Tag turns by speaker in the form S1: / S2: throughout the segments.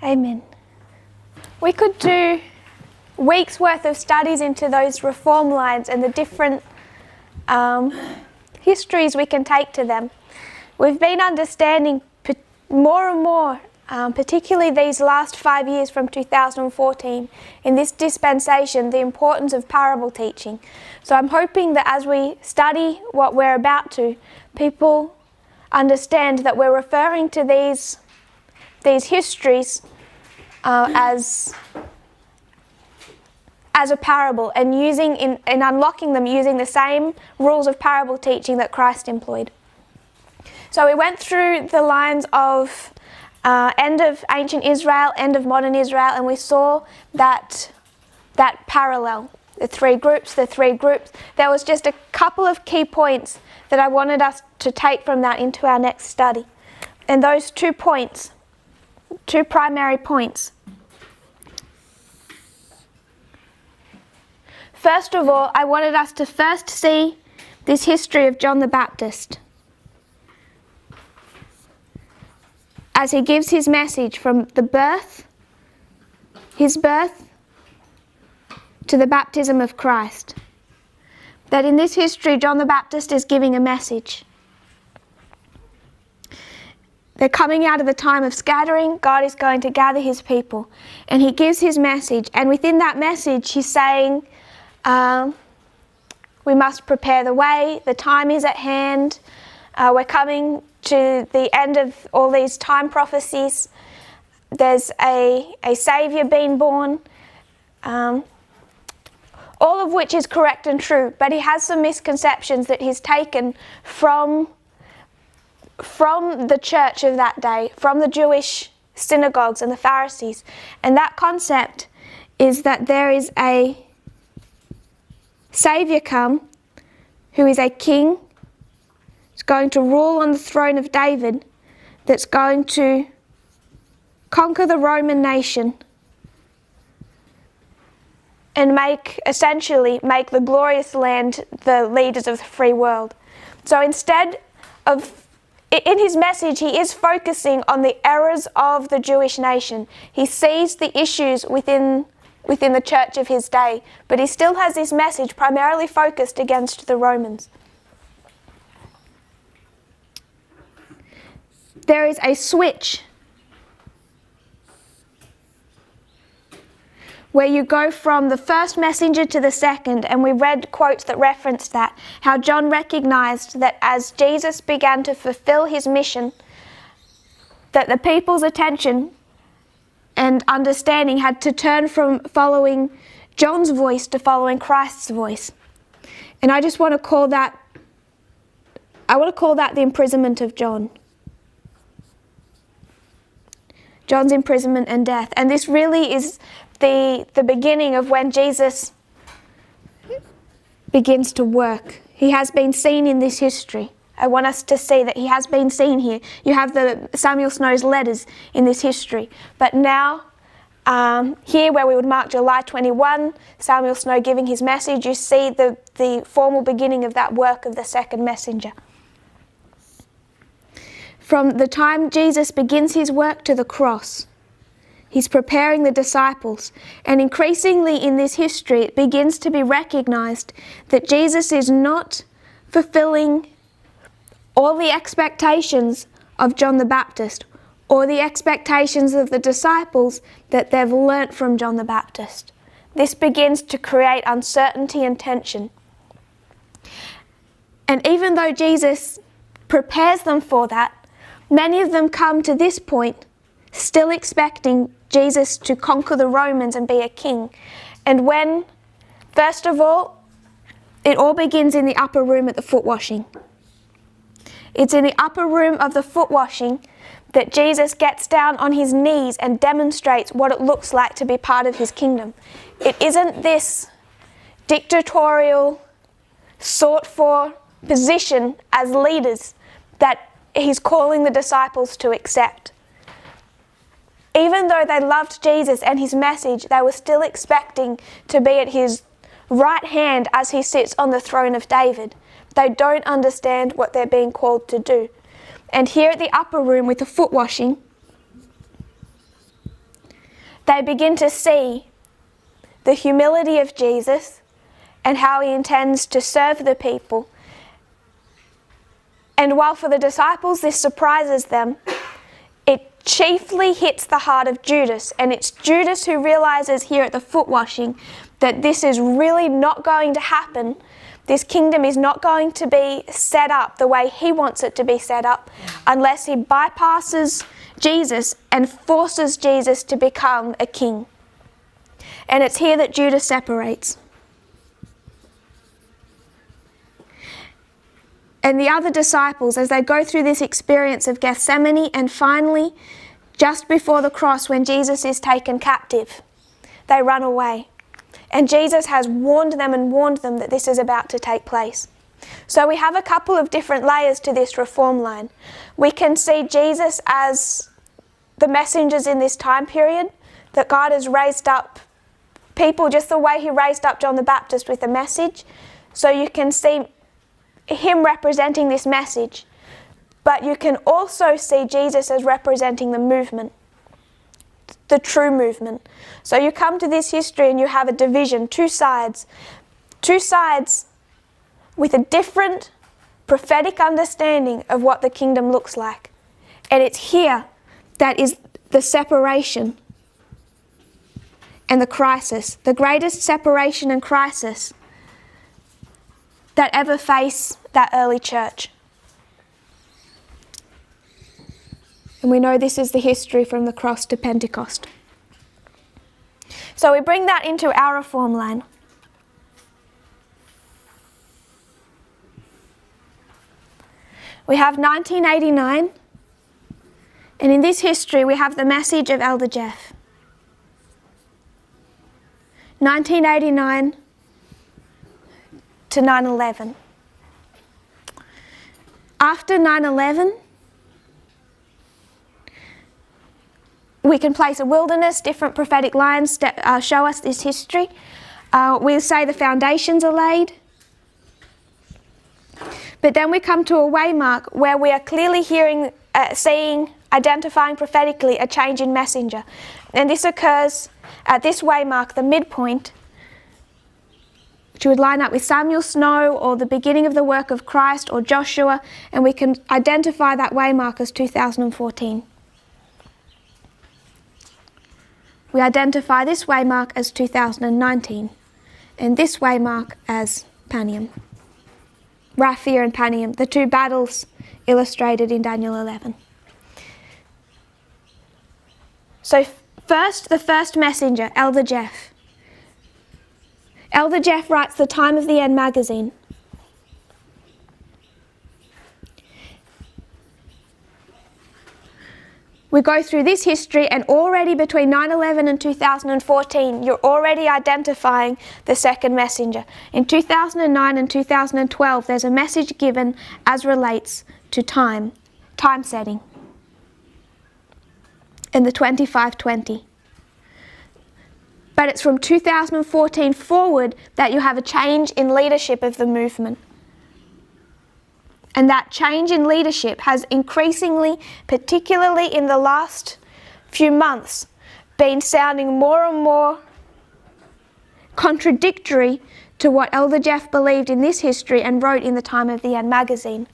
S1: Amen. We could do weeks worth of studies into those reform lines and the different histories we can take to them. We've been understanding more and more, particularly these last 5 years from 2014, in this dispensation, the importance of parable teaching. So I'm hoping that as we study what we're about to, people understand that we're referring to these histories as a parable, and using in unlocking them using the same rules of parable teaching that Christ employed. So we went through the lines of end of ancient Israel, end of modern Israel, and we saw that parallel, the three groups. There was just a couple of key points that I wanted us to take from that into our next study. And those 2 points, 2 primary points. First of all, I wanted us to first see this history of John the Baptist as he gives his message from his birth to the baptism of Christ. That in this history, John the Baptist is giving a message. They're coming out of the time of scattering. God is going to gather his people. And he gives his message. And within that message, he's saying, we must prepare the way. The time is at hand. We're coming to the end of all these time prophecies. There's a Saviour being born. All of which is correct and true. But he has some misconceptions that he's taken from the church of that day, from the Jewish synagogues and the Pharisees. And that concept is that there is a Saviour come, who is a king, is going to rule on the throne of David, that's going to conquer the Roman nation and essentially make the glorious land the leaders of the free world. So instead of, in his message, he is focusing on the errors of the Jewish nation. He sees the issues within the church of his day, but he still has this message primarily focused against the Romans. There is a switch where you go from the first messenger to the second, and we read quotes that referenced that, how John recognized that as Jesus began to fulfill his mission, that the people's attention and understanding had to turn from following John's voice to following Christ's voice. And I just want to call that the imprisonment of John. John's imprisonment and death. And this really is the beginning of when Jesus begins to work. He has been seen in this history. I want us to see that he has been seen here. You have the Samuel Snow's letters in this history. But now, here where we would mark July 21, Samuel Snow giving his message, you see the formal beginning of that work of the second messenger. From the time Jesus begins his work to the cross, he's preparing the disciples. And increasingly in this history, it begins to be recognized that Jesus is not fulfilling all the expectations of John the Baptist or the expectations of the disciples that they've learnt from John the Baptist. This begins to create uncertainty and tension. And even though Jesus prepares them for that, many of them come to this point still expecting Jesus to conquer the Romans and be a king. And when, first of all, it all begins in the upper room at the foot washing. It's in the upper room of the foot washing that Jesus gets down on his knees and demonstrates what it looks like to be part of his kingdom. It isn't this dictatorial, sought-for position as leaders that he's calling the disciples to accept. Even though they loved Jesus and his message, they were still expecting to be at his right hand as he sits on the throne of David. They don't understand what they're being called to do. And here at the upper room with the foot washing, they begin to see the humility of Jesus and how he intends to serve the people. And while for the disciples this surprises them, it chiefly hits the heart of Judas. And it's Judas who realizes here at the foot washing that this is really not going to happen. This kingdom is not going to be set up the way he wants it to be set up unless he bypasses Jesus and forces Jesus to become a king. And it's here that Judas separates. And the other disciples, as they go through this experience of Gethsemane and finally, just before the cross when Jesus is taken captive, they run away. And Jesus has warned them that this is about to take place. So we have a couple of different layers to this reform line. We can see Jesus as the messengers in this time period, that God has raised up people just the way he raised up John the Baptist with a message. So you can see him representing this message, but you can also see Jesus as representing the movement, the true movement. So you come to this history and you have a division, two sides with a different prophetic understanding of what the kingdom looks like. And it's here that is the separation and the crisis, the greatest separation and crisis that ever faced that early church. And we know this is the history from the cross to Pentecost. So we bring that into our reform line. We have 1989, and in this history we have the message of Elder Jeff. 1989 to 9/11. After 9/11, we can place a wilderness, different prophetic lines that show us this history. We'll say the foundations are laid. But then we come to a waymark where we are clearly seeing, identifying prophetically a change in messenger. And this occurs at this waymark, the midpoint, which would line up with Samuel Snow or the beginning of the work of Christ or Joshua, and we can identify that waymark as 2014. We identify this waymark as 2019, and this waymark as Panium. Raphia and Panium, the two battles illustrated in Daniel 11. So first, the first messenger, Elder Jeff. Elder Jeff writes the Time of the End magazine. We go through this history, and already between 9/11 and 2014, you're already identifying the second messenger. In 2009 and 2012, there's a message given as relates to time setting, in the 2520. But it's from 2014 forward that you have a change in leadership of the movement. And that change in leadership has increasingly, particularly in the last few months, been sounding more and more contradictory to what Elder Jeff believed in this history and wrote in the Time of the End magazine.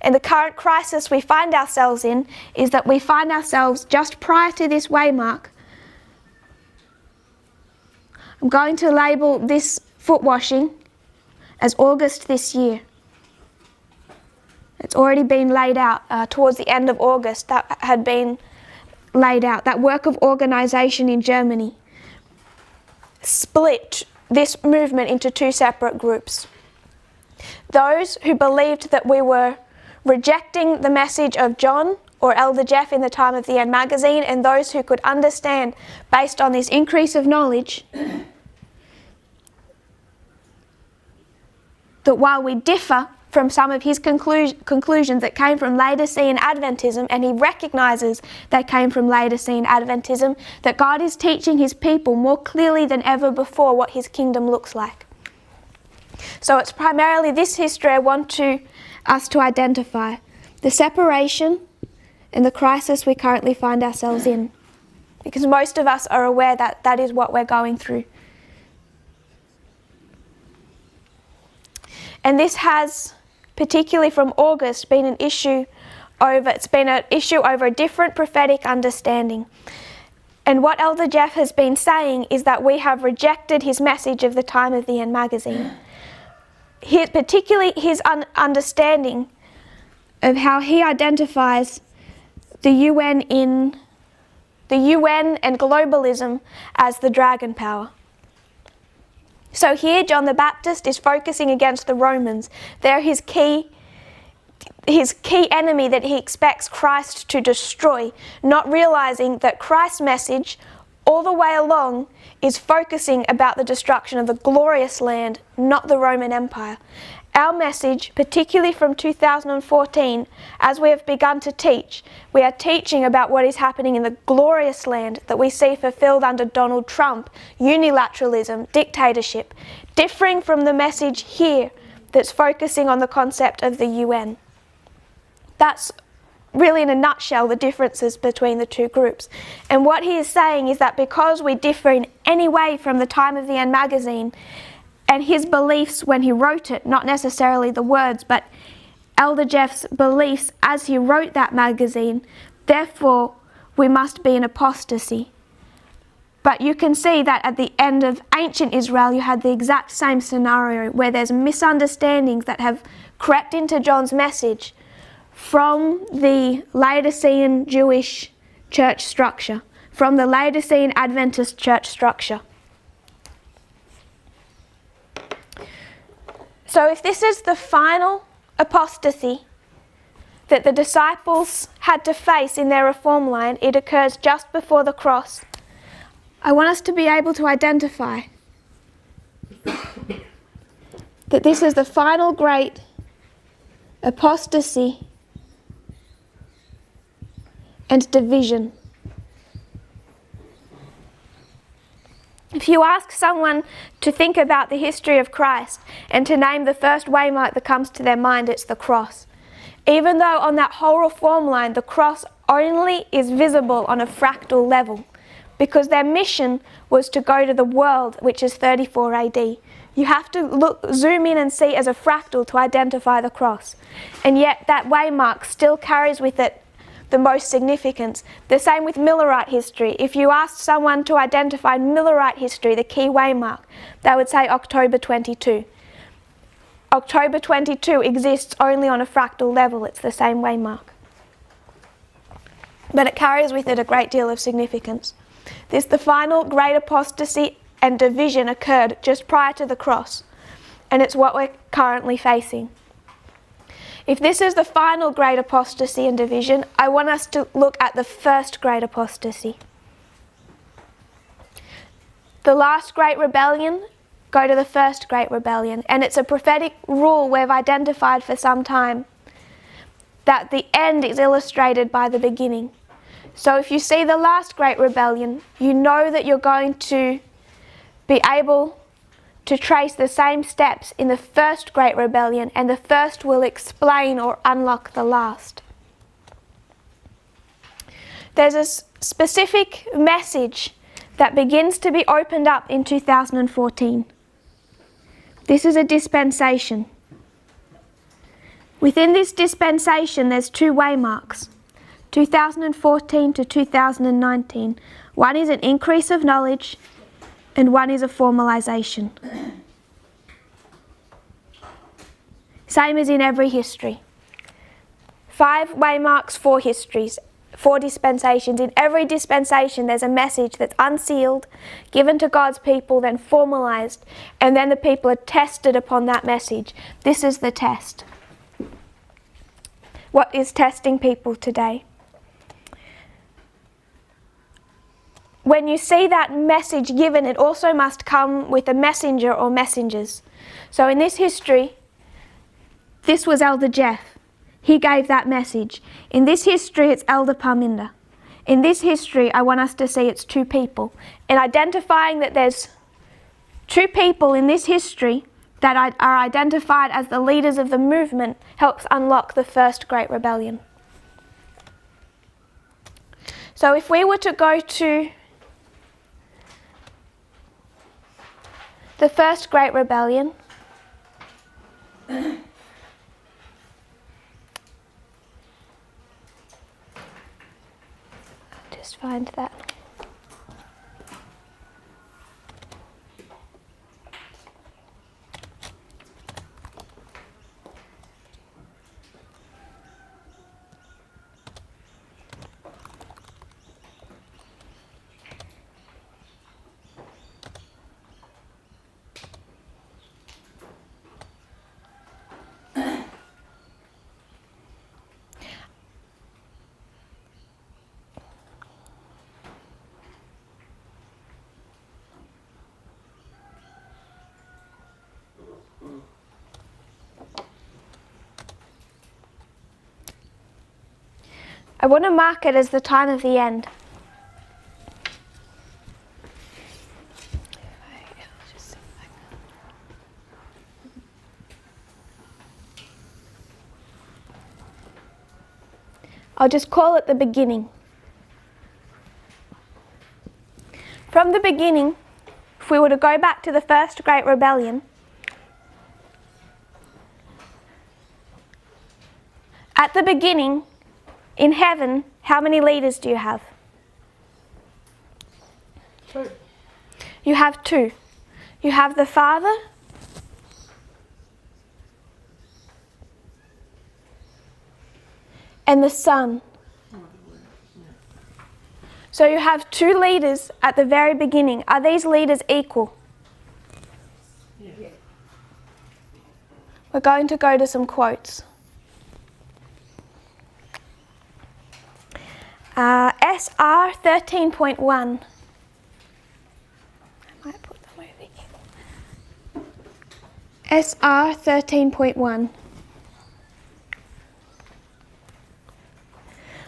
S1: And the current crisis we find ourselves in is that we find ourselves just prior to this waymark. I'm going to label this foot washing as August this year. It's already been laid out towards the end of August. That had been laid out. That work of organisation in Germany split this movement into two separate groups. Those who believed that we were rejecting the message of John or Elder Jeff in the Time of the End magazine, and those who could understand, based on this increase of knowledge, that while we differ from some of his conclusions that came from Laodicean Adventism, and he recognises they came from Laodicean Adventism, that God is teaching his people more clearly than ever before what his kingdom looks like. So it's primarily this history I want us to identify, the separation and the crisis we currently find ourselves in. because most of us are aware that that is what we're going through. And this has, particularly from August, been an issue over a different prophetic understanding. And what Elder Jeff has been saying is that we have rejected his message of the Time of the End magazine. Particularly his understanding of how he identifies the UN and globalism as the dragon power. So here John the Baptist is focusing against the Romans. They're his key enemy that he expects Christ to destroy, not realizing that Christ's message all the way along is focusing about the destruction of the glorious land, not the Roman Empire. Our message, particularly from 2014, as we have begun to teach, we are teaching about what is happening in the glorious land that we see fulfilled under Donald Trump, unilateralism, dictatorship, differing from the message here that's focusing on the concept of the UN. That's really, in a nutshell, the differences between the two groups. And what he is saying is that because we differ in any way from the Time of the End magazine and his beliefs when he wrote it, not necessarily the words, but Elder Jeff's beliefs as he wrote that magazine, therefore we must be in apostasy. But you can see that at the end of ancient Israel, you had the exact same scenario where there's misunderstandings that have crept into John's message from the Laodicean Jewish church structure, from the Laodicean Adventist church structure. So if this is the final apostasy that the disciples had to face in their reform line, it occurs just before the cross. I want us to be able to identify that this is the final great apostasy and division. If you ask someone to think about the history of Christ and to name the first waymark that comes to their mind, it's the cross. Even though on that whole reform line, the cross only is visible on a fractal level, because their mission was to go to the world, which is 34 AD. You have to zoom in and see as a fractal to identify the cross. And yet that waymark still carries with it the most significance. The same with Millerite history. If you asked someone to identify Millerite history, the key waymark, they would say October 22. October 22 exists only on a fractal level. It's the same waymark. But it carries with it a great deal of significance. The final great apostasy and division occurred just prior to the cross, and it's what we're currently facing. If this is the final great apostasy and division, I want us to look at the first great apostasy. The last great rebellion, go to the first great rebellion. And it's a prophetic rule we've identified for some time, that the end is illustrated by the beginning. So if you see the last great rebellion, you know that you're going to be able to trace the same steps in the first great rebellion, and the first will explain or unlock the last. There's a specific message that begins to be opened up in 2014. This is a dispensation. Within this dispensation, there's two waymarks, 2014 to 2019. One is an increase of knowledge, and one is a formalization. Same as in every history. 5 waymarks, 4 histories, 4 dispensations. In every dispensation there's a message that's unsealed, given to God's people, then formalized, and then the people are tested upon that message. This is the test. What is testing people today? When you see that message given, it also must come with a messenger or messengers. So in this history, this was Elder Jeff. He gave that message. In this history, it's Elder Parminder. In this history, I want us to see it's 2 people. And identifying that there's 2 people in this history that are identified as the leaders of the movement helps unlock the first great rebellion. So if we were to go to the first Great Rebellion, just find that. I want to mark it as the time of the end. I'll just call it the beginning. From the beginning, if we were to go back to the first Great Rebellion, at the beginning, in heaven, how many leaders do you have?
S2: 2.
S1: You have 2. You have the Father and the Son. So you have 2 leaders at the very beginning. Are these leaders equal?
S2: Yeah.
S1: We're going to go to some quotes. SR 13.1. I might put them over here. SR 13.1.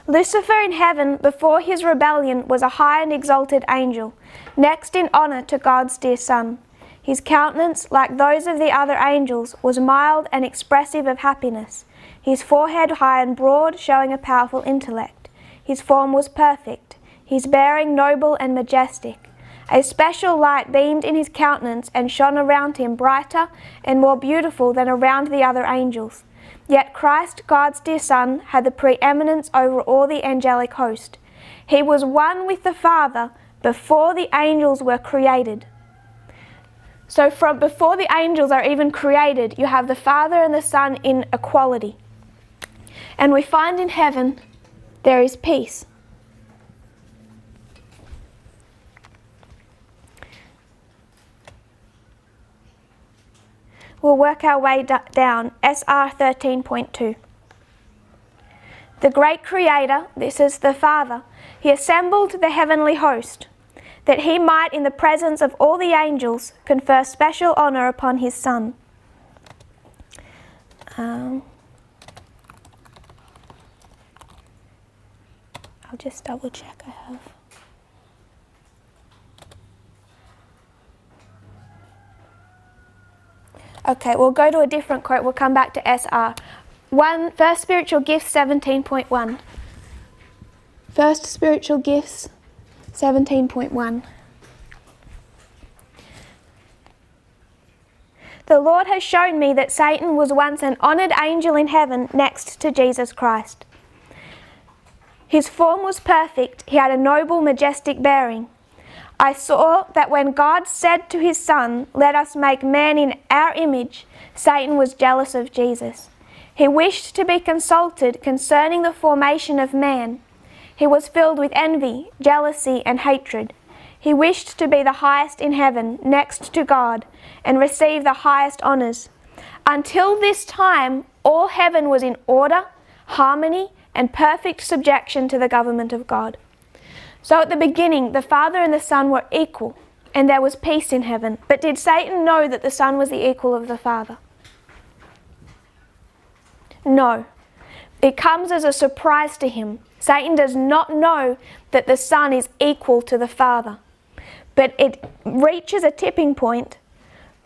S1: Lucifer in heaven before his rebellion was a high and exalted angel, next in honour to God's dear Son. His countenance, like those of the other angels, was mild and expressive of happiness, his forehead high and broad, showing a powerful intellect. His form was perfect, his bearing noble and majestic. A special light beamed in his countenance and shone around him brighter and more beautiful than around the other angels. Yet Christ, God's dear Son, had the preeminence over all the angelic host. He was one with the Father before the angels were created. So from before the angels are even created, you have the Father and the Son in equality. And we find in heaven there is peace. We'll work our way down. SR 13.2. The great Creator, this is the Father, he assembled the heavenly host, that he might, in the presence of all the angels, confer special honour upon his Son. I'll just double check I have. Okay, we'll go to a different quote. We'll come back to SR. First Spiritual Gifts 17.1. First Spiritual Gifts 17.1. The Lord has shown me that Satan was once an honoured angel in heaven next to Jesus Christ. His form was perfect, he had a noble, majestic bearing. I saw that when God said to his Son, "Let us make man in our image," Satan was jealous of Jesus. He wished to be consulted concerning the formation of man. He was filled with envy, jealousy, and hatred. He wished to be the highest in heaven, next to God, and receive the highest honours. Until this time, all heaven was in order, harmony, and perfect subjection to the government of God. So at the beginning, the Father and the Son were equal, and there was peace in heaven. But did Satan know that the Son was the equal of the Father? No. It comes as a surprise to him. Satan does not know that the Son is equal to the Father. But it reaches a tipping point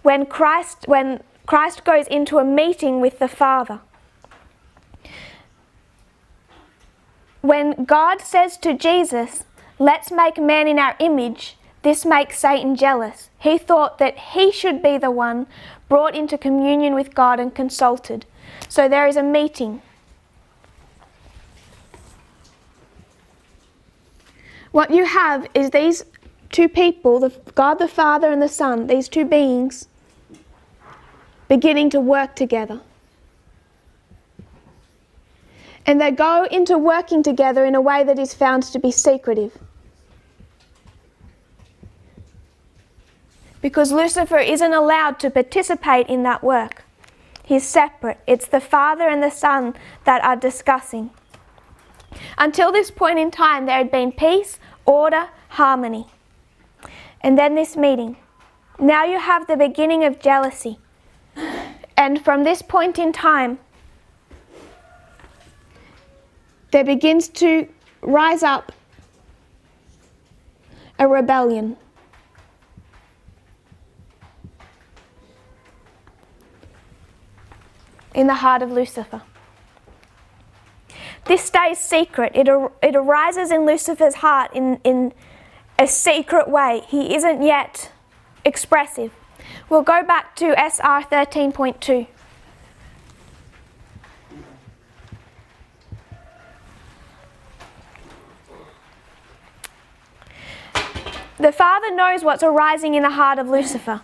S1: when Christ goes into a meeting with the Father. When God says to Jesus, "Let's make man in our image," this makes Satan jealous. He thought that he should be the one brought into communion with God and consulted. So there is a meeting. What you have is these two people, God the Father and the Son, these two beings, beginning to work together. And they go into working together in a way that is found to be secretive. Because Lucifer isn't allowed to participate in that work. He's separate. It's the Father and the Son that are discussing. Until this point in time, there had been peace, order, harmony. And then this meeting. Now you have the beginning of jealousy. And from this point in time, there begins to rise up a rebellion. In the heart of Lucifer. This stays secret. It arises in Lucifer's heart in a secret way. He isn't yet expressive. We'll go back to SR 13.2. The Father knows what's arising in the heart of Lucifer.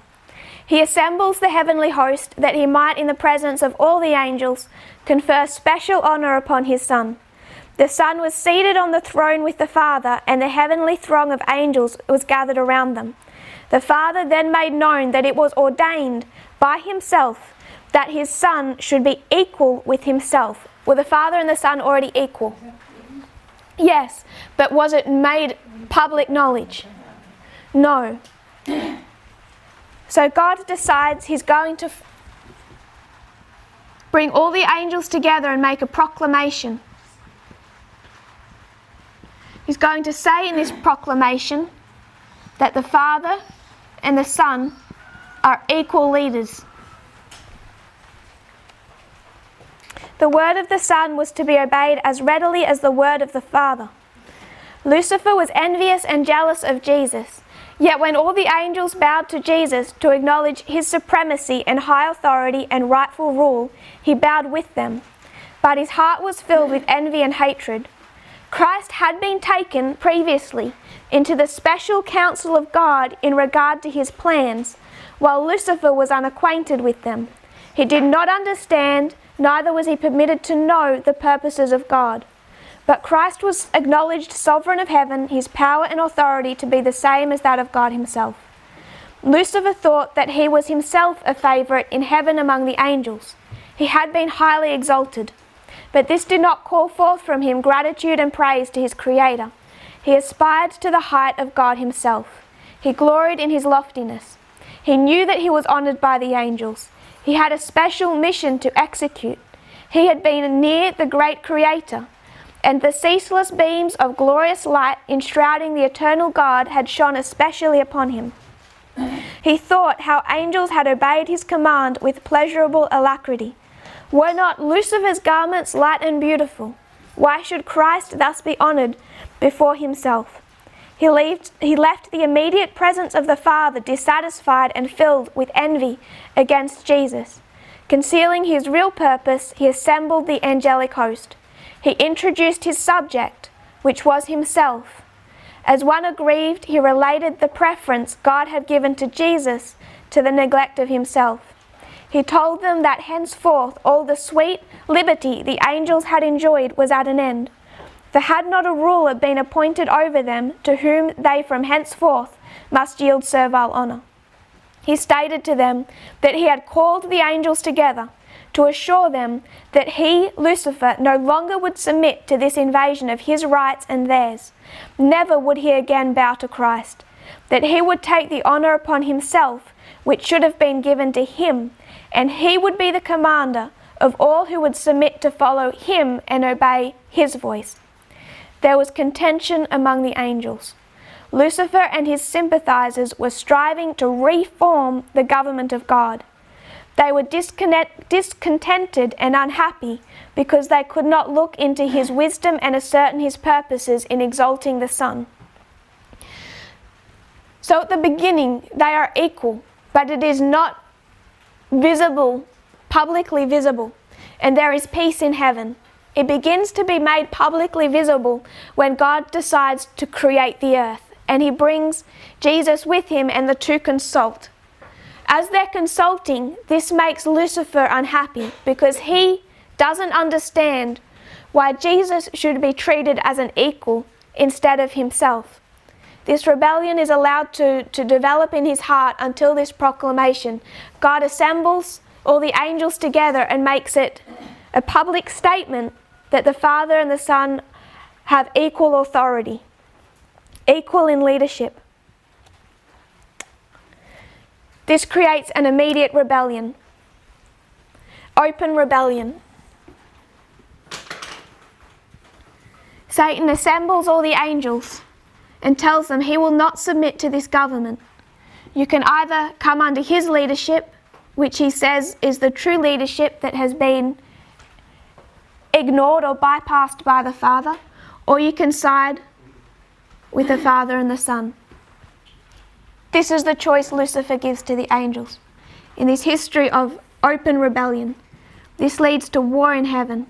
S1: He assembles the heavenly host that he might, in the presence of all the angels, confer special honour upon his Son. The Son was seated on the throne with the Father, and the heavenly throng of angels was gathered around them. The Father then made known that it was ordained by himself that his Son should be equal with himself. Were the Father and the Son already equal? Yes, but was it made public knowledge? No. So God decides he's going to bring all the angels together and make a proclamation. He's going to say in this proclamation that the Father and the Son are equal leaders. The word of the Son was to be obeyed as readily as the word of the Father. Lucifer was envious and jealous of Jesus. Yet when all the angels bowed to Jesus to acknowledge his supremacy and high authority and rightful rule, he bowed with them. But his heart was filled with envy and hatred. Christ had been taken previously into the special counsel of God in regard to his plans, while Lucifer was unacquainted with them. He did not understand, neither was he permitted to know the purposes of God. But Christ was acknowledged sovereign of heaven, his power and authority to be the same as that of God himself. Lucifer thought that he was himself a favourite in heaven among the angels. He had been highly exalted. But this did not call forth from him gratitude and praise to his Creator. He aspired to the height of God himself. He gloried in his loftiness. He knew that he was honoured by the angels. He had a special mission to execute. He had been near the great Creator, and the ceaseless beams of glorious light enshrouding the eternal God had shone especially upon him. He thought how angels had obeyed his command with pleasurable alacrity. Were not Lucifer's garments light and beautiful? Why should Christ thus be honoured before himself? He left the immediate presence of the Father dissatisfied and filled with envy against Jesus. Concealing his real purpose, he assembled the angelic host. He introduced his subject, which was himself. As one aggrieved, he related the preference God had given to Jesus to the neglect of himself. He told them that henceforth all the sweet liberty the angels had enjoyed was at an end. For had not a ruler been appointed over them, to whom they from henceforth must yield servile honour? He stated to them that he had called the angels together to assure them that he, Lucifer, no longer would submit to this invasion of his rights and theirs. Never would he again bow to Christ. That he would take the honour upon himself, which should have been given to him, and he would be the commander of all who would submit to follow him and obey his voice. There was contention among the angels. Lucifer and his sympathizers were striving to reform the government of God. They were discontented and unhappy because they could not look into his wisdom and ascertain his purposes in exalting the Son. So at the beginning, they are equal, but it is not visible, publicly visible, and there is peace in heaven. It begins to be made publicly visible when God decides to create the earth, and he brings Jesus with him, and the two consult. As they're consulting, this makes Lucifer unhappy because he doesn't understand why Jesus should be treated as an equal instead of himself. This rebellion is allowed to develop in his heart until this proclamation. God assembles all the angels together and makes it a public statement that the Father and the Son have equal authority, equal in leadership. This creates an immediate rebellion, open rebellion. Satan assembles all the angels and tells them he will not submit to this government. You can either come under his leadership, which he says is the true leadership that has been ignored or bypassed by the Father, or you can side with the Father and the Son. This is the choice Lucifer gives to the angels. In this history of open rebellion, this leads to war in heaven.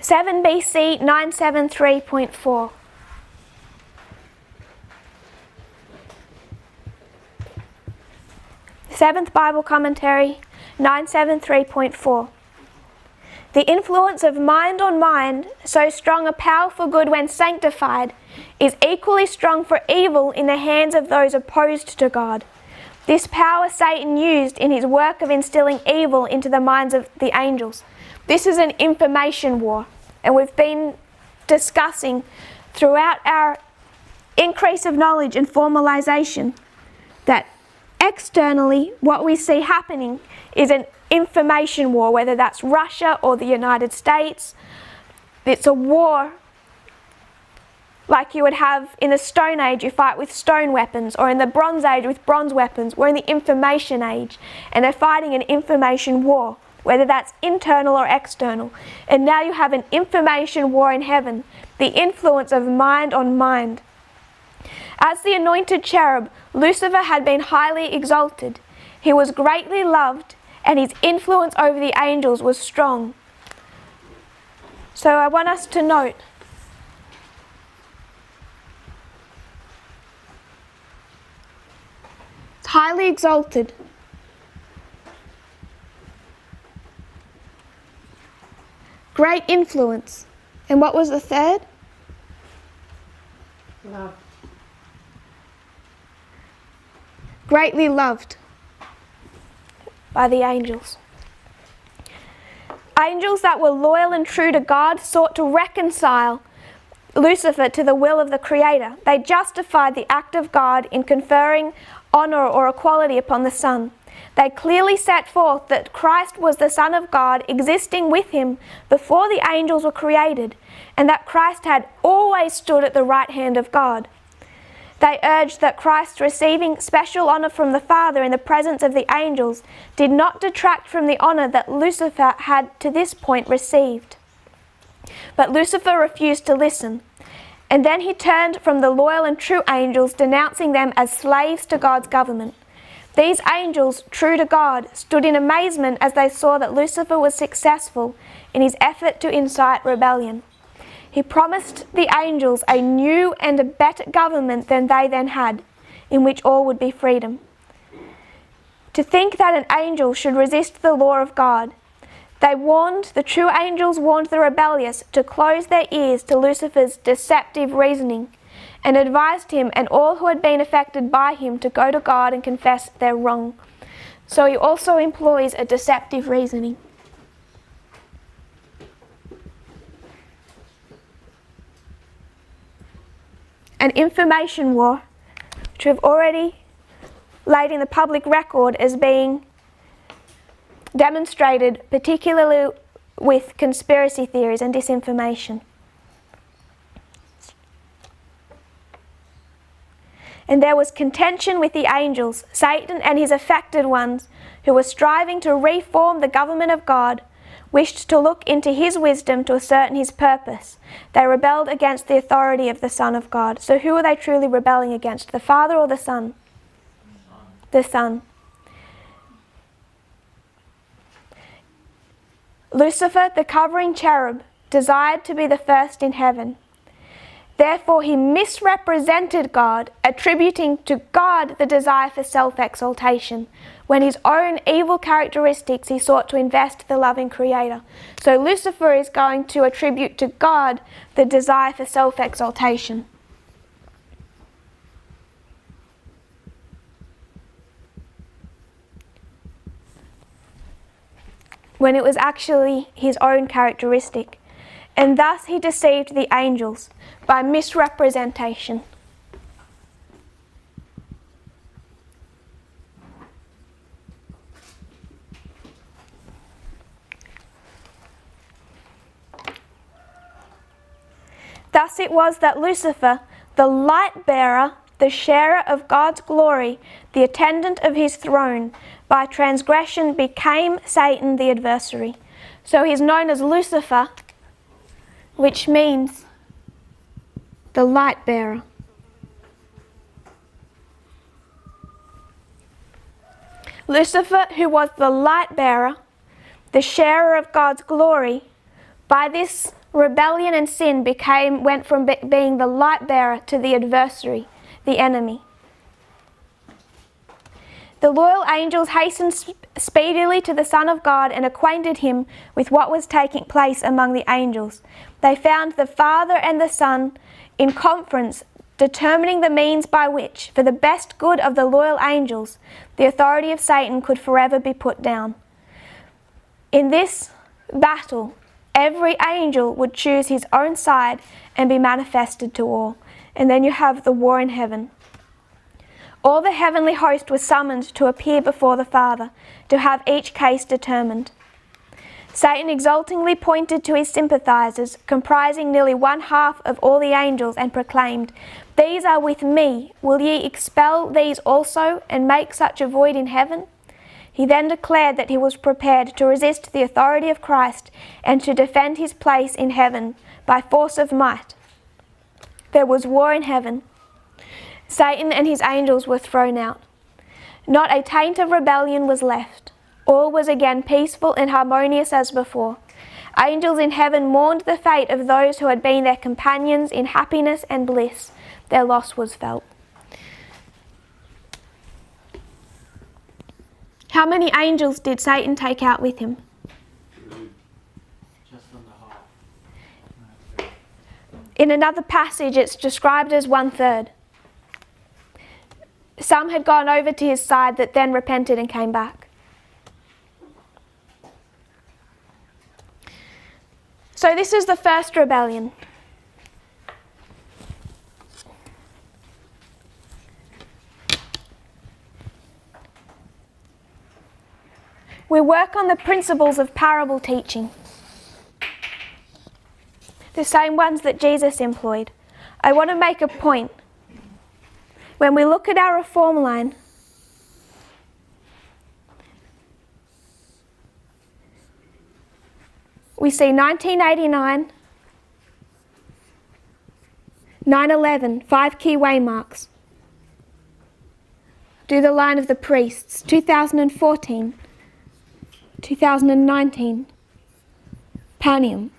S1: BC 973.4. Seventh Bible Commentary 973.4. The influence of mind on mind, so strong a power for good when sanctified, is equally strong for evil in the hands of those opposed to God. This power Satan used in his work of instilling evil into the minds of the angels. This is an information war, and we've been discussing throughout our increase of knowledge and formalization that externally what we see happening is an information war, whether that's Russia or the United States. It's a war like you would have in the Stone Age, you fight with stone weapons, or in the Bronze Age with bronze weapons. We're in the information age, and they're fighting an information war, whether that's internal or external. And now you have an information war in heaven, the influence of mind on mind. As the anointed cherub, Lucifer had been highly exalted. He was greatly loved, and his influence over the angels was strong. So I want us to note it's highly exalted. Great influence. And what was the third?
S2: Love.
S1: Greatly loved by the angels. Angels that were loyal and true to God sought to reconcile Lucifer to the will of the Creator. They justified the act of God in conferring honor or equality upon the Son. They clearly set forth that Christ was the Son of God, existing with him before the angels were created, and that Christ had always stood at the right hand of God. They urged that Christ receiving special honor from the Father in the presence of the angels did not detract from the honor that Lucifer had to this point received. But Lucifer refused to listen, and then he turned from the loyal and true angels, denouncing them as slaves to God's government. These angels, true to God, stood in amazement as they saw that Lucifer was successful in his effort to incite rebellion. He promised the angels a new and a better government than they then had, in which all would be freedom. To think that an angel should resist the law of God, the true angels warned the rebellious to close their ears to Lucifer's deceptive reasoning, and advised him and all who had been affected by him to go to God and confess their wrong. So he also employs a deceptive reasoning. An information war, which we've already laid in the public record as being demonstrated, particularly with conspiracy theories and disinformation. And there was contention with the angels, Satan and his affected ones, who were striving to reform the government of God, wished to look into his wisdom to ascertain his purpose. They rebelled against the authority of the Son of God. So who are they truly rebelling against, the Father or the Son? The Son. Lucifer, the covering cherub, desired to be the first in heaven. Therefore he misrepresented God, attributing to God the desire for self-exaltation, when his own evil characteristics he sought to invest the loving Creator. So Lucifer is going to attribute to God the desire for self-exaltation. When it was actually his own characteristic. And thus he deceived the angels by misrepresentation. Thus it was that Lucifer, the light bearer, the sharer of God's glory, the attendant of his throne, by transgression became Satan the adversary. So he's known as Lucifer, which means the light bearer. Lucifer, who was the light bearer, the sharer of God's glory, by this rebellion and sin went from being the light bearer to the adversary, the enemy. The loyal angels hastened speedily to the Son of God and acquainted him with what was taking place among the angels. They found the Father and the Son in conference, determining the means by which, for the best good of the loyal angels, the authority of Satan could forever be put down. In this battle, every angel would choose his own side and be manifested to all. And then you have the war in heaven. All the heavenly host was summoned to appear before the Father, to have each case determined. Satan exultingly pointed to his sympathizers, comprising nearly 1/2 of all the angels, and proclaimed, "These are with me. Will ye expel these also, and make such a void in heaven?" He then declared that he was prepared to resist the authority of Christ and to defend his place in heaven by force of might. There was war in heaven. Satan and his angels were thrown out. Not a taint of rebellion was left. All was again peaceful and harmonious as before. Angels in heaven mourned the fate of those who had been their companions in happiness and bliss. Their loss was felt. How many angels did Satan take out with him?
S2: Just under half.
S1: In another passage, it's described as 1/3. Some had gone over to his side that then repented and came back. So this is the first rebellion. We work on the principles of parable teaching, the same ones that Jesus employed. I want to make a point. When we look at our reform line, we see 1989, 9/11, 5 key waymarks. Do the line of the priests, 2014, 2019, Parminder.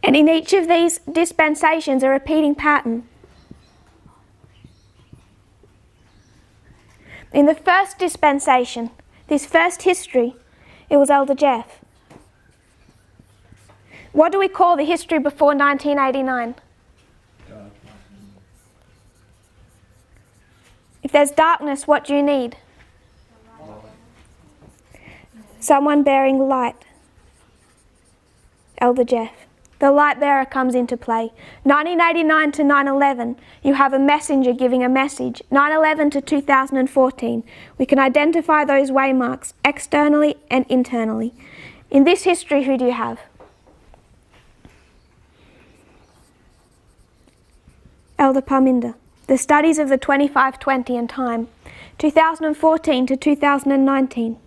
S1: And in each of these dispensations, a repeating pattern. In the first dispensation, this first history, it was Elder Jeff. What do we call the history before 1989? If there's darkness, what do you need? Someone bearing light. Elder Jeff. The light bearer comes into play. 1989 to 9/11, you have a messenger giving a message. 9/11 to 2014, we can identify those waymarks externally and internally. In this history, who do you have? Elder Parminder. The studies of the 2520 and time, 2014 to 2019.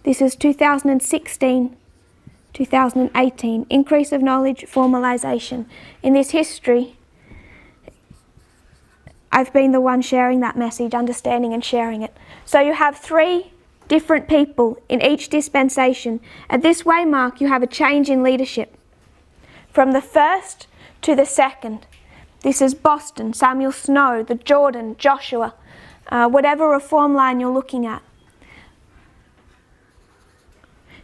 S1: This is 2016, 2018. Increase of knowledge, formalization. In this history, I've been the one sharing that message, understanding and sharing it. So you have 3 different people in each dispensation. At this waymark, you have a change in leadership. From the first to the second. This is Boston, Samuel Snow, the Jordan, Joshua, whatever reform line you're looking at.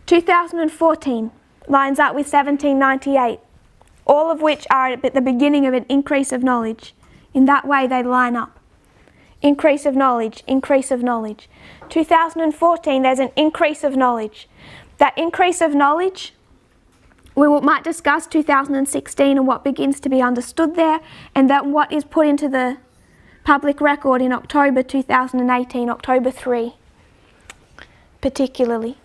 S1: 2014 lines up with 1798, all of which are at the beginning of an increase of knowledge. In that way they line up. Increase of knowledge, increase of knowledge. 2014 there's an increase of knowledge. That increase of knowledge, we might discuss 2016 and what begins to be understood there, and that what is put into the public record in October 2018, October 3 particularly.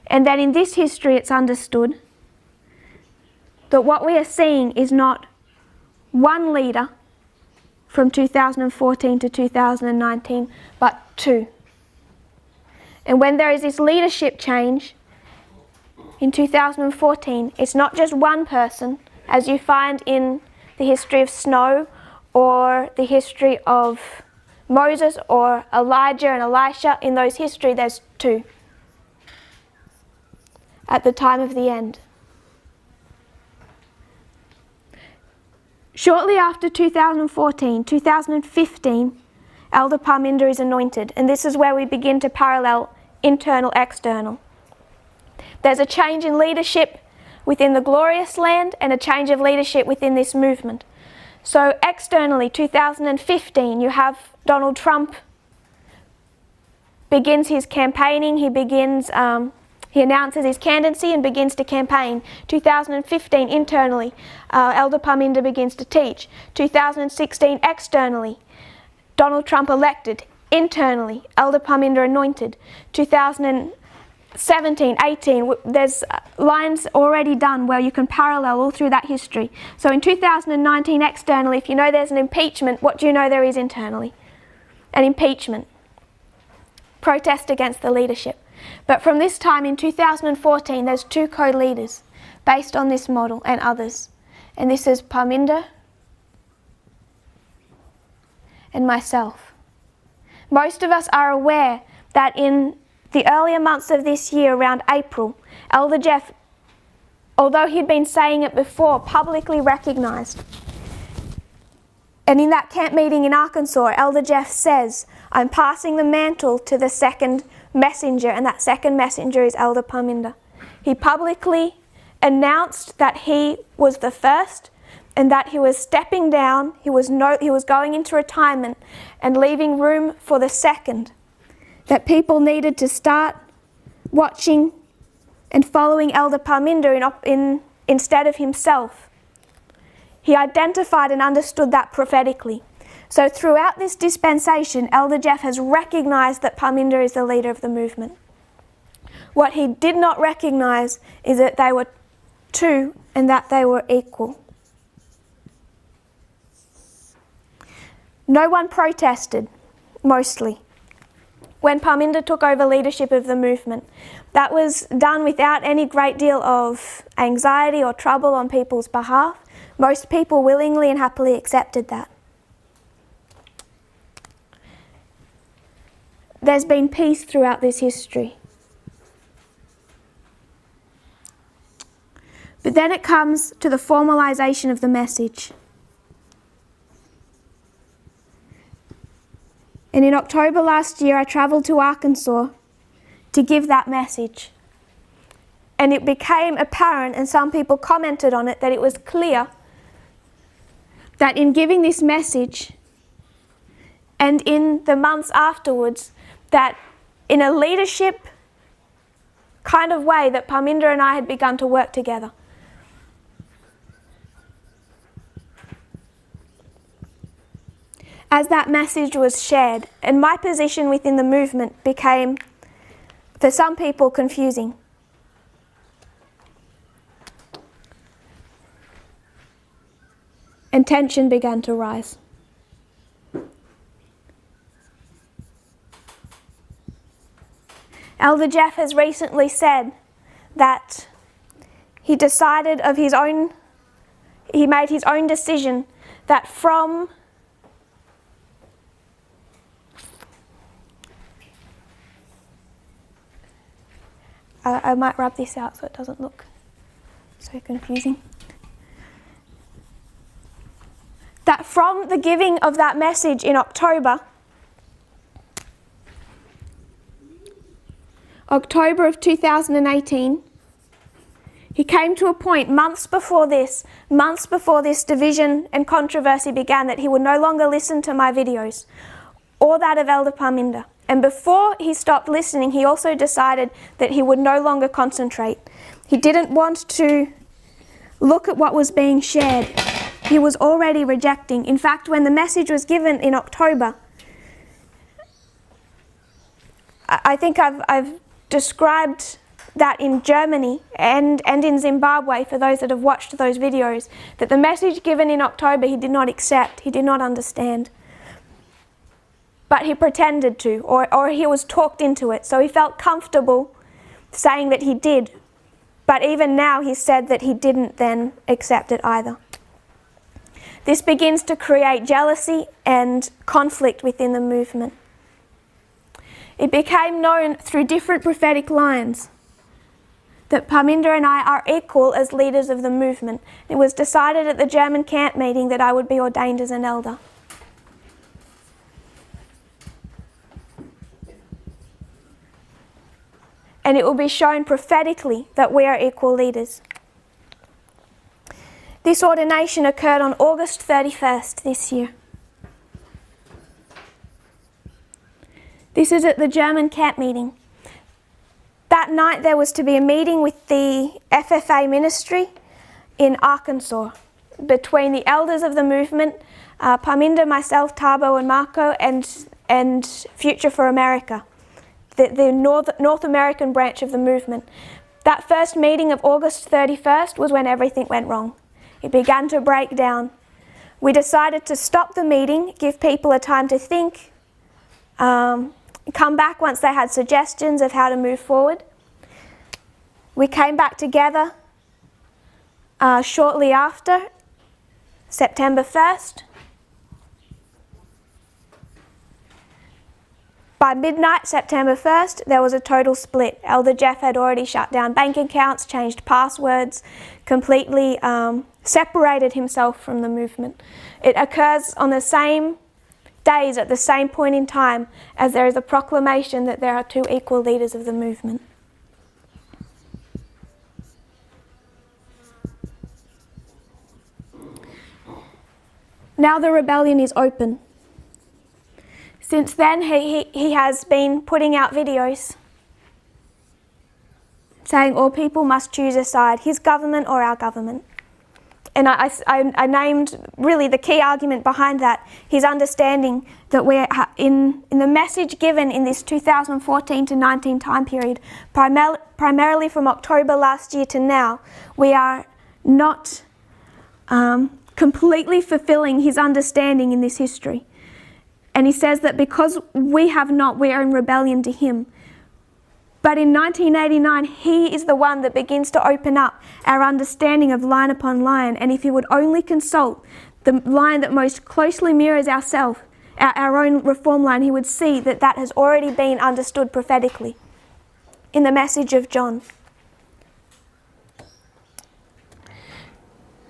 S1: And then in this history it's understood that what we are seeing is not one leader from 2014 to 2019, but 2. And when there is this leadership change in 2014, it's not just one person, as you find in the history of Snow or the history of Moses or Elijah and Elisha. In those histories, there's 2 at the time of the end. Shortly after 2014, 2015, Elder Parminder is anointed, and this is where we begin to parallel internal, external. There's a change in leadership within the glorious land and a change of leadership within this movement. So externally, 2015, you have Donald Trump begins his campaigning. He announces his candidacy and begins to campaign. 2015, internally, Elder Parminder begins to teach. 2016, externally, Donald Trump elected. Internally, Elder Parminder anointed. 2017, 18, there's lines already done where you can parallel all through that history. So in 2019, externally, if you know there's an impeachment, what do you know there is internally? An impeachment. Protest against the leadership. But from this time in 2014, there's 2 co-leaders based on this model and others. And this is Parminder and myself. Most of us are aware that in the earlier months of this year, around April, Elder Jeff, although he'd been saying it before, publicly recognised. And in that camp meeting in Arkansas, Elder Jeff says, I'm passing the mantle to the second messenger, and that second messenger is Elder Parminder. He publicly announced that he was the first and that he was stepping down, he was going into retirement and leaving room for the second. That people needed to start watching and following Elder Parminder instead of himself. He identified and understood that prophetically. So throughout this dispensation, Elder Jeff has recognized that Parminder is the leader of the movement. What he did not recognize is that they were 2 and that they were equal. No one protested, mostly, when Parminder took over leadership of the movement. That was done without any great deal of anxiety or trouble on people's behalf. Most people willingly and happily accepted that. There's been peace throughout this history. But then it comes to the formalization of the message. And in October last year, I travelled to Arkansas to give that message. And it became apparent, and some people commented on it, that it was clear that in giving this message and in the months afterwards, that in a leadership kind of way that Parminder and I had begun to work together. as that message was shared, and my position within the movement became, for some people, confusing. And tension began to rise. Elder Jeff has recently said that he decided of his own, he made his own decision that from I might rub this out so it doesn't look so confusing. That from the giving of that message in October of 2018, he came to a point months before this division and controversy began, that he would no longer listen to my videos or that of Elder Parminder. And before he stopped listening, he also decided that he would no longer concentrate. He didn't want to look at what was being shared. He was already rejecting. In fact, when the message was given in October, I think I've described that in Germany and in Zimbabwe, for those that have watched those videos, that the message given in October he did not accept, he did not understand. But he pretended to, or he was talked into it. So he felt comfortable saying that he did. But even now he said that he didn't then accept it either. This begins to create jealousy and conflict within the movement. It became known through different prophetic lines that Parminder and I are equal as leaders of the movement. It was decided at the German camp meeting that I would be ordained as an elder. And it will be shown prophetically that we are equal leaders. This ordination occurred on August 31st this year. This is at the German camp meeting. That night there was to be a meeting with the FFA ministry in Arkansas between the elders of the movement, Parminder, myself, Tabo and Marco, and Future for America, the North American branch of the movement. That first meeting of August 31st was when everything went wrong. It began to break down. We decided to stop the meeting, give people a time to think, come back once they had suggestions of how to move forward. We came back together shortly after, September 1st. By midnight, September 1st, there was a total split. Elder Jeff had already shut down bank accounts, changed passwords, completely separated himself from the movement. It occurs on the same days at the same point in time as there is a proclamation that there are two equal leaders of the movement. Now the rebellion is open. Since then, he has been putting out videos saying all people must choose a side, his government or our government. And I named really the key argument behind that, his understanding that we're in the message given in this 2014 to 19 time period, primarily from October last year to now, we are not completely fulfilling his understanding in this history. And he says that because we have not, we are in rebellion to him. But in 1989, he is the one that begins to open up our understanding of line upon line. And if he would only consult the line that most closely mirrors ourselves, our own reform line, he would see that that has already been understood prophetically in the message of John.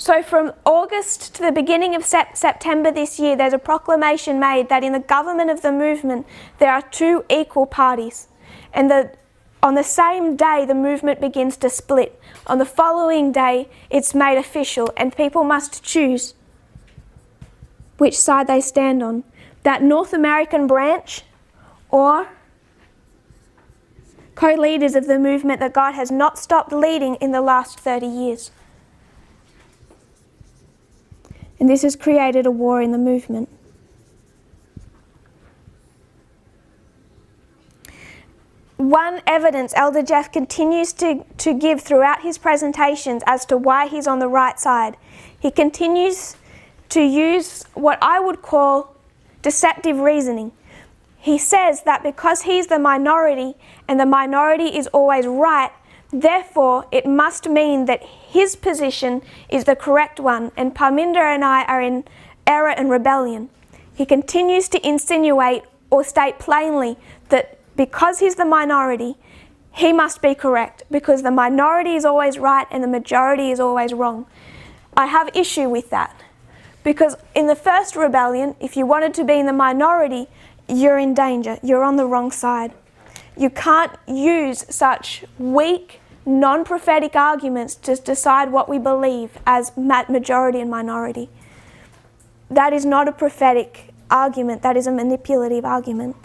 S1: So from August to the beginning of September this year, there's a proclamation made that in the government of the movement, there are two equal parties. And on the same day, the movement begins to split. On the following day, it's made official, and people must choose which side they stand on. That North American branch or co-leaders of the movement that God has not stopped leading in the last 30 years. And this has created a war in the movement. one evidence Elder Jeff continues to give throughout his presentations as to why he's on the right side. He continues to use what I would call deceptive reasoning. He says that because he's the minority and the minority is always right, therefore it must mean that his position is the correct one, and Parminder and I are in error and rebellion. He continues to insinuate or state plainly that because he's the minority, he must be correct, because the minority is always right and the majority is always wrong. I have issue with that, because in the first rebellion, if you wanted to be in the minority, you're in danger. You're on the wrong side. You can't use such weak, non-prophetic arguments to decide what we believe as majority and minority. That is not a prophetic argument. That is a manipulative argument.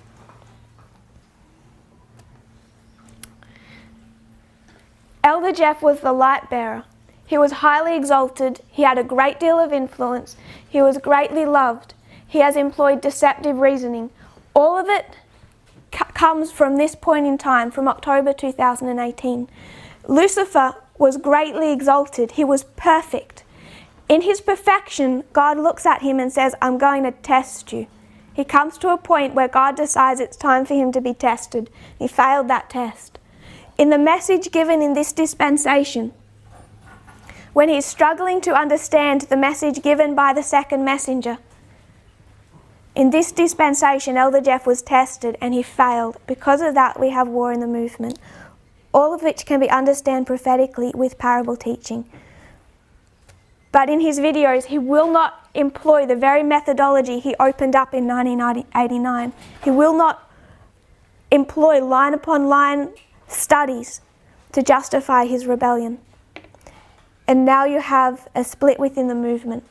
S1: Elder Jeff was the light bearer. He was highly exalted. He had a great deal of influence. He was greatly loved. He has employed deceptive reasoning. All of it comes from this point in time, from October 2018. Lucifer was greatly exalted. He was perfect. In his perfection, God looks at him and says, I'm going to test you. He comes to a point where God decides it's time for him to be tested. He failed that test. In the message given in this dispensation, when he's struggling to understand the message given by the second messenger, in this dispensation, Elder Jeff was tested and he failed. Because of that, we have war in the movement, all of which can be understood prophetically with parable teaching. But in his videos, he will not employ the very methodology he opened up in 1989. He will not employ line upon line studies to justify his rebellion. And now you have a split within the movement.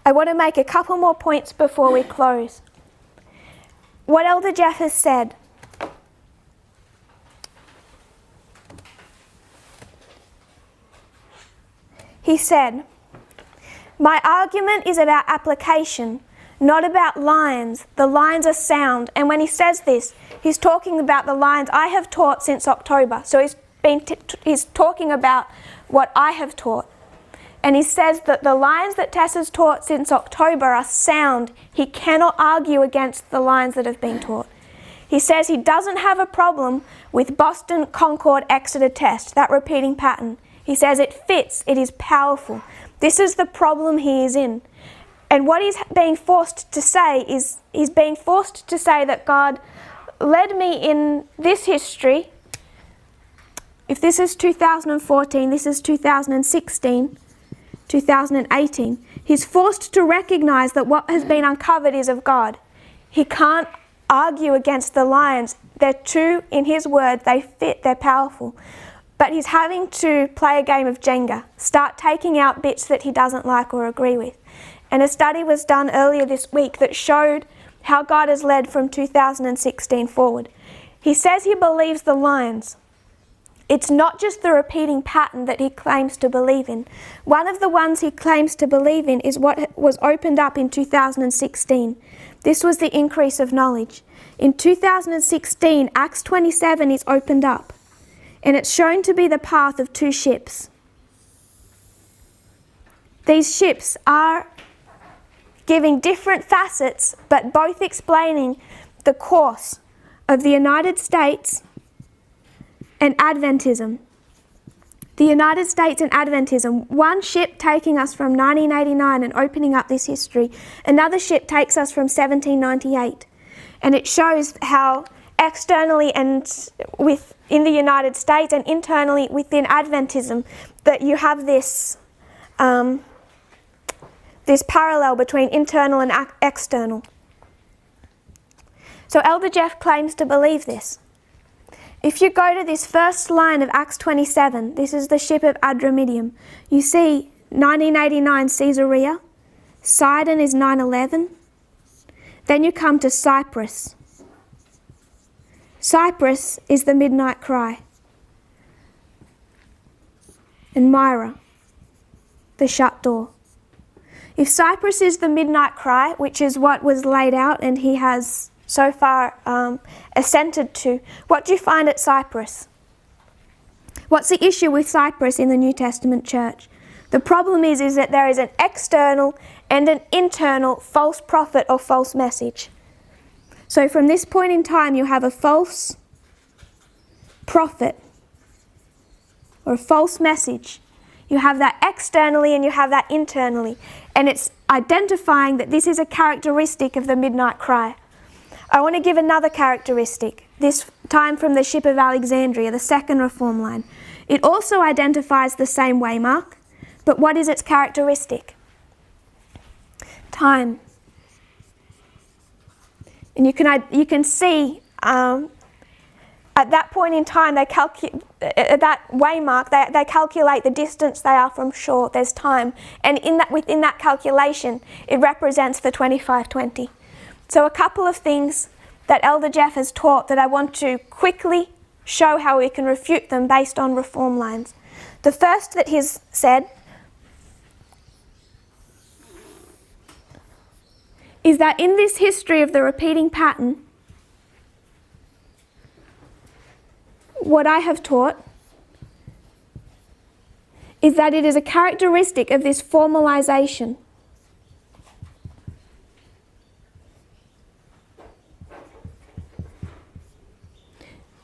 S1: I want to make a couple more points before we close. What Elder Jeff has said. He said, my argument is about application, not about lines. The lines are sound. And when he says this, he's talking about the lines I have taught since October. So he's talking about what I have taught. And he says that the lines that Tess has taught since October are sound. He cannot argue against the lines that have been taught. He says he doesn't have a problem with Boston, Concord, Exeter test, that repeating pattern. He says it fits, it is powerful. This is the problem he is in. And what he's being forced to say is, he's being forced to say that God led me in this history. If this is 2014, this is 2016, 2018. He's forced to recognize that what has been uncovered is of God. He can't argue against the lines. They're true in his word, they fit, they're powerful. But he's having to play a game of Jenga, start taking out bits that he doesn't like or agree with. And a study was done earlier this week that showed how God has led from 2016 forward. He says he believes the lines. It's not just the repeating pattern that he claims to believe in. One of the ones he claims to believe in is what was opened up in 2016. This was the increase of knowledge. In 2016, Acts 27 is opened up, and it's shown to be the path of two ships. These ships are giving different facets, but both explaining the course of the United States and Adventism. The United States and Adventism. One ship taking us from 1989 and opening up this history. Another ship takes us from 1798. And it shows how externally and in the United States and internally within Adventism that you have this this parallel between internal and external. So Elder Jeff claims to believe this. If you go to this first line of Acts 27, this is the ship of Adramyttium. You see 1989 Caesarea, Sidon is 911. Then you come to Cyprus. Cyprus is the midnight cry. And Myra, the shut door. If Cyprus is the midnight cry, which is what was laid out and he has so far assented to. What do you find at Cyprus? What's the issue with Cyprus in the New Testament church? The problem is that there is an external and an internal false prophet or false message. So from this point in time, you have a false prophet or a false message. You have that externally and you have that internally. And it's identifying that this is a characteristic of the midnight cry. I want to give another characteristic, this time from the Ship of Alexandria, the second reform line. It also identifies the same waymark, but what is its characteristic? Time. And you can see at that point in time, at that waymark, they calculate the distance they are from shore. There's time, and within that calculation, it represents the 2520. So a couple of things that Elder Jeff has taught that I want to quickly show how we can refute them based on reform lines. The first that he's said is that in this history of the repeating pattern, what I have taught is that it is a characteristic of this formalization.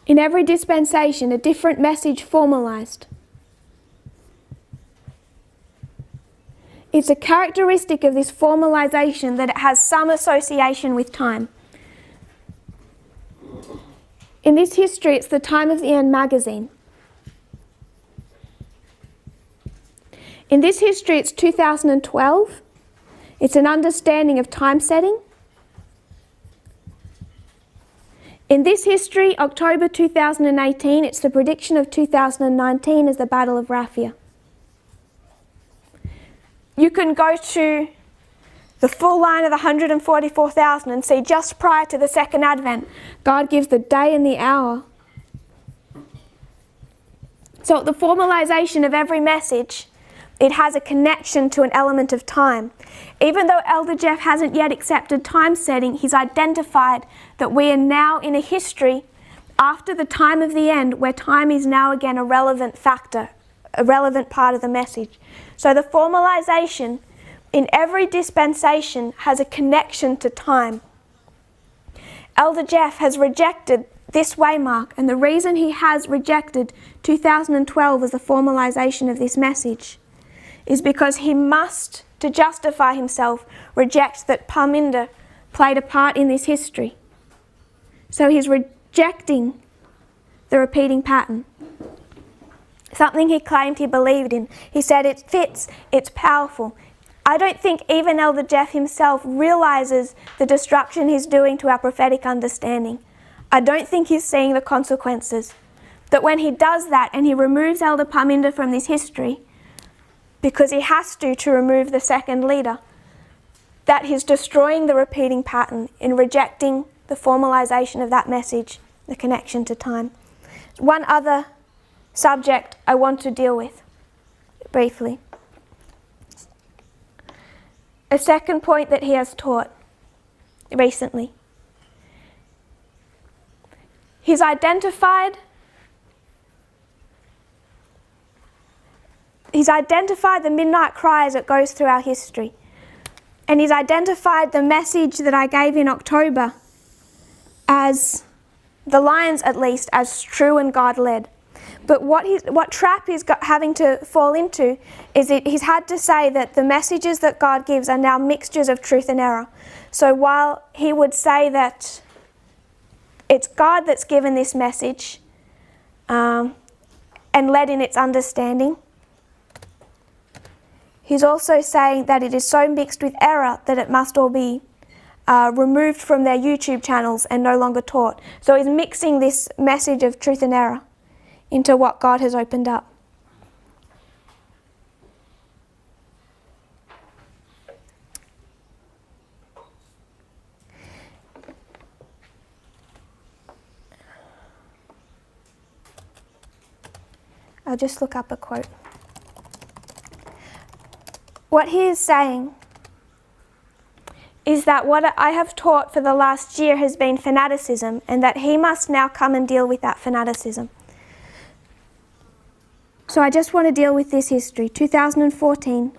S1: In every dispensation, a different message formalized. It's a characteristic of this formalization that it has some association with time. In this history, it's the Time of the End magazine. In this history, it's 2012. It's an understanding of time setting. In this history, October 2018, it's the prediction of 2019 as the Battle of Raphia. You can go to the full line of 144,000 and see just prior to the second advent, God gives the day and the hour. So the formalization of every message, it has a connection to an element of time. Even though Elder Jeff hasn't yet accepted time setting, he's identified that we are now in a history after the time of the end where time is now again a relevant factor, a relevant part of the message. So the formalization in every dispensation has a connection to time. Elder Jeff has rejected this waymark, and the reason he has rejected 2012 as the formalization of this message is because he must, to justify himself, reject that Parminder played a part in this history. So he's rejecting the repeating pattern. Something he claimed he believed in. He said it fits, it's powerful. I don't think even Elder Jeff himself realizes the destruction he's doing to our prophetic understanding. I don't think he's seeing the consequences. That when he does that and he removes Elder Parminder from this history, because he has to remove the second leader, that he's destroying the repeating pattern in rejecting the formalization of that message, the connection to time. One other subject I want to deal with briefly. A second point that he has taught recently. He's identified the midnight cry as it goes through our history. And he's identified the message that I gave in October as, the lines at least, as true and God-led. But what trap he's having to fall into is he's had to say that the messages that God gives are now mixtures of truth and error. So while he would say that it's God that's given this message and led in its understanding, he's also saying that it is so mixed with error that it must all be removed from their YouTube channels and no longer taught. So he's mixing this message of truth and error into what God has opened up. I'll just look up a quote. What he is saying is that what I have taught for the last year has been fanaticism, and that he must now come and deal with that fanaticism. So I just want to deal with this history, 2014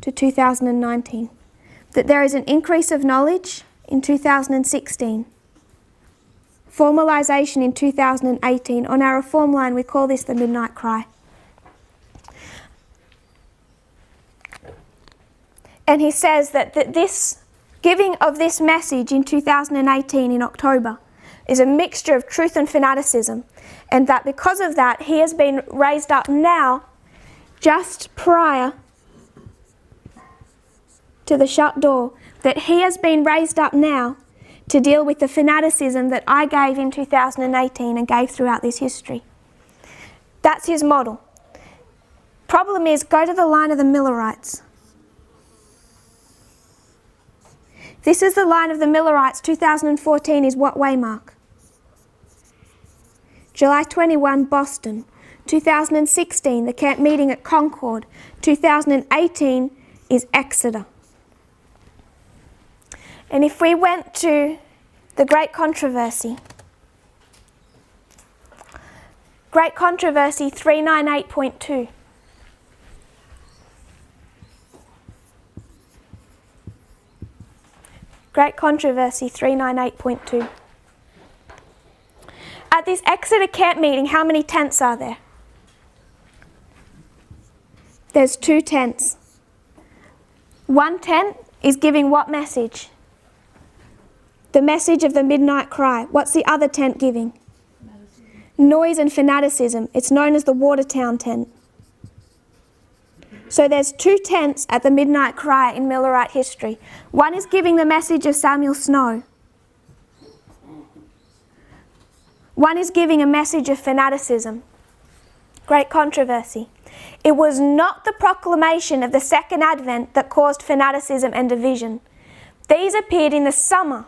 S1: to 2019. That there is an increase of knowledge in 2016. Formalisation in 2018. On our reform line, we call this the midnight cry. And he says that this giving of this message in 2018 in October is a mixture of truth and fanaticism, and that because of that he has been raised up now, just prior to the shut door, that he has been raised up now to deal with the fanaticism that I gave in 2018 and gave throughout this history. That's his model. Problem is, go to the line of the Millerites. This is the line of the Millerites. 2014 is what waymark? July 21, Boston. 2016, the camp meeting at Concord. 2018 is Exeter. And if we went to the Great Controversy, Great Controversy 398.2. Great Controversy 398.2. At this Exeter camp meeting, how many tents are there? There's 2 tents. One tent is giving what message? The message of the midnight cry. What's the other tent giving? Fanaticism. Noise and fanaticism. It's known as the Watertown tent. So there's 2 tents at the midnight cry in Millerite history. One is giving the message of Samuel Snow. One is giving a message of fanaticism. Great Controversy. It was not the proclamation of the Second Advent that caused fanaticism and division. These appeared in the summer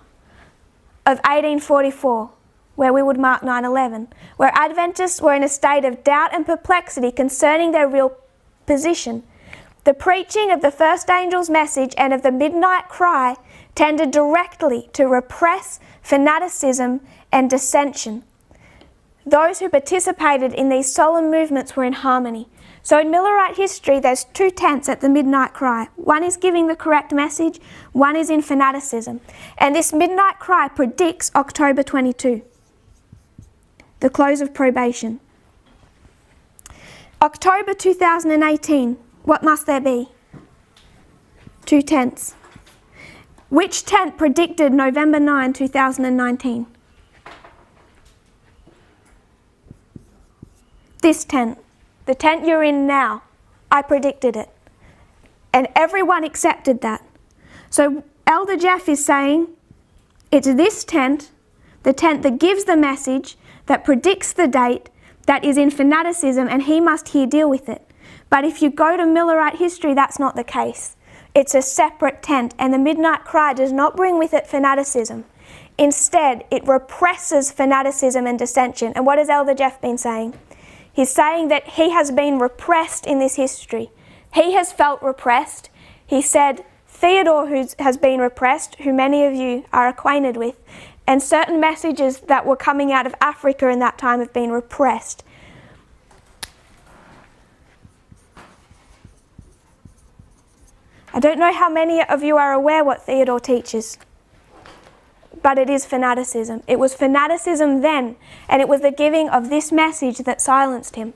S1: of 1844, where we would mark 9/11, where Adventists were in a state of doubt and perplexity concerning their real position. The preaching of the first angel's message and of the midnight cry tended directly to repress fanaticism and dissension. Those who participated in these solemn movements were in harmony. So in Millerite history, there's 2 tents at the midnight cry. One is giving the correct message, one is in fanaticism. And this midnight cry predicts October 22, the close of probation. October 2018, what must there be? 2 tents. Which tent predicted November 9, 2019? This tent. The tent you're in now. I predicted it. And everyone accepted that. So Elder Jeff is saying it's this tent, the tent that gives the message, that predicts the date, that is in fanaticism, and he must here deal with it. But if you go to Millerite history, that's not the case. It's a separate tent, and the midnight cry does not bring with it fanaticism. Instead, it represses fanaticism and dissension. And what has Elder Jeff been saying? He's saying that he has been repressed in this history. He has felt repressed. He said Theodore has been repressed, who many of you are acquainted with, and certain messages that were coming out of Africa in that time have been repressed. I don't know how many of you are aware what Theodore teaches, but it is fanaticism. It was fanaticism then, and it was the giving of this message that silenced him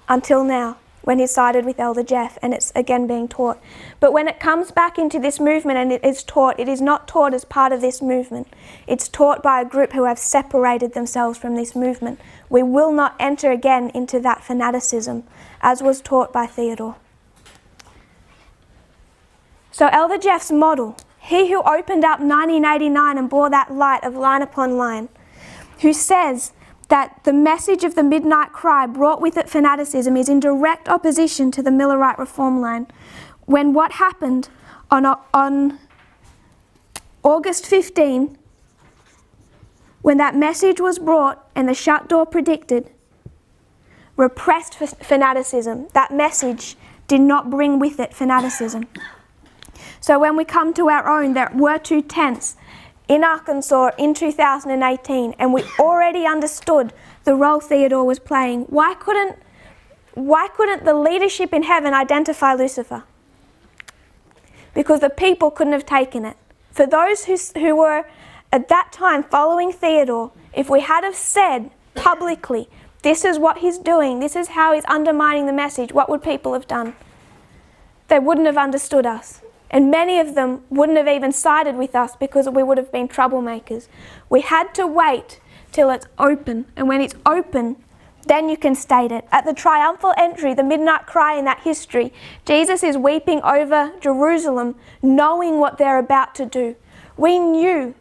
S1: until now, when he sided with Elder Jeff, and it's again being taught. But when it comes back into this movement and it is taught, it is not taught as part of this movement. It's taught by a group who have separated themselves from this movement. We will not enter again into that fanaticism, as was taught by Theodore. So Elder Jeff's model, he who opened up 1989 and bore that light of line upon line, who says that the message of the midnight cry brought with it fanaticism, is in direct opposition to the Millerite reform line. When what happened on August 15, when that message was brought and the shut door predicted, repressed fanaticism. That message did not bring with it fanaticism. So when we come to our own, there were 2 tents in Arkansas in 2018, and we already understood the role Theodore was playing. Why couldn't the leadership in heaven identify Lucifer? Because the people couldn't have taken it. For those who were at that time following Theodore, if we had have said publicly, this is what he's doing, this is how he's undermining the message, what would people have done? They wouldn't have understood us. And many of them wouldn't have even sided with us because we would have been troublemakers. We had to wait till it's open. And when it's open, then you can state it. At the triumphal entry, the midnight cry in that history, Jesus is weeping over Jerusalem, knowing what they're about to do. We knew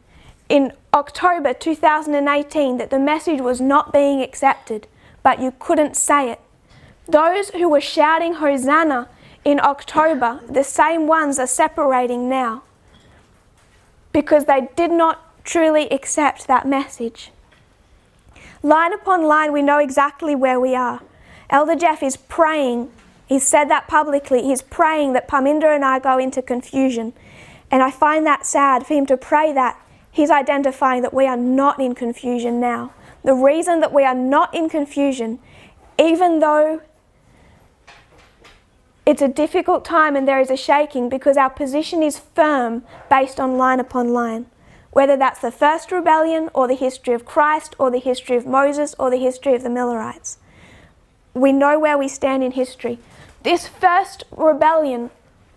S1: in October 2018 that the message was not being accepted, but you couldn't say it. Those who were shouting Hosanna in October, the same ones are separating now because they did not truly accept that message. Line upon line, we know exactly where we are. Elder Jeff is praying, he's said that publicly, he's praying that Parminder and I go into confusion. And I find that sad for him to pray that. He's identifying that we are not in confusion now. The reason that we are not in confusion, even though it's a difficult time and there is a shaking, because our position is firm based on line upon line. Whether that's the first rebellion or the history of Christ or the history of Moses or the history of the Millerites. We know where we stand in history. This first rebellion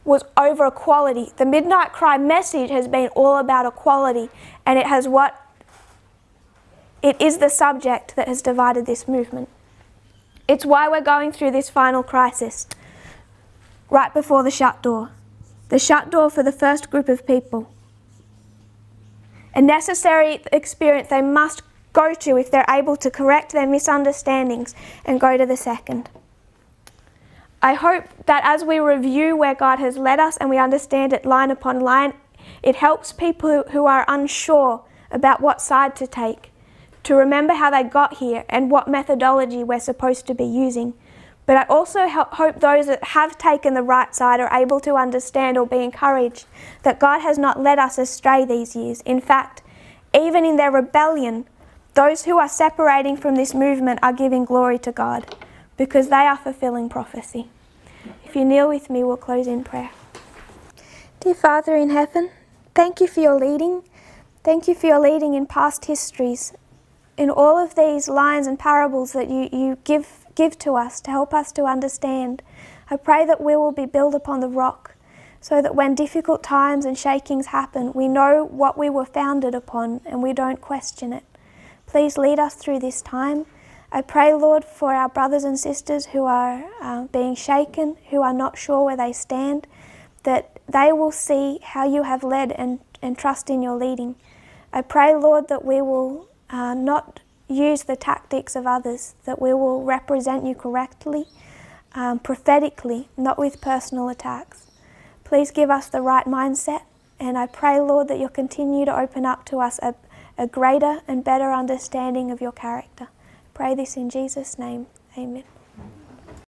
S1: was over equality. The Midnight Cry message has been all about equality, and it is the subject that has divided this movement. It's why we're going through this final crisis. Right before the shut door for the first group of people. A necessary experience they must go to if they're able to correct their misunderstandings and go to the second. I hope that as we review where God has led us and we understand it line upon line, it helps people who are unsure about what side to take to remember how they got here and what methodology we're supposed to be using. But I also hope those that have taken the right side are able to understand or be encouraged that God has not led us astray these years. In fact, even in their rebellion, those who are separating from this movement are giving glory to God because they are fulfilling prophecy. If you kneel with me, we'll close in prayer. Dear Father in heaven, thank you for your leading. Thank you for your leading in past histories, in all of these lines and parables that you give to us to help us to understand. I pray that we will be built upon the rock so that when difficult times and shakings happen, we know what we were founded upon and we don't question it. Please lead us through this time. I pray, Lord, for our brothers and sisters who are being shaken, who are not sure where they stand, that they will see how you have led and trust in your leading. I pray, Lord, that we will not use the tactics of others, that we will represent you correctly, prophetically, not with personal attacks. Please give us the right mindset, and I pray, Lord, that you'll continue to open up to us a greater and better understanding of your character. I pray this in Jesus' name. Amen.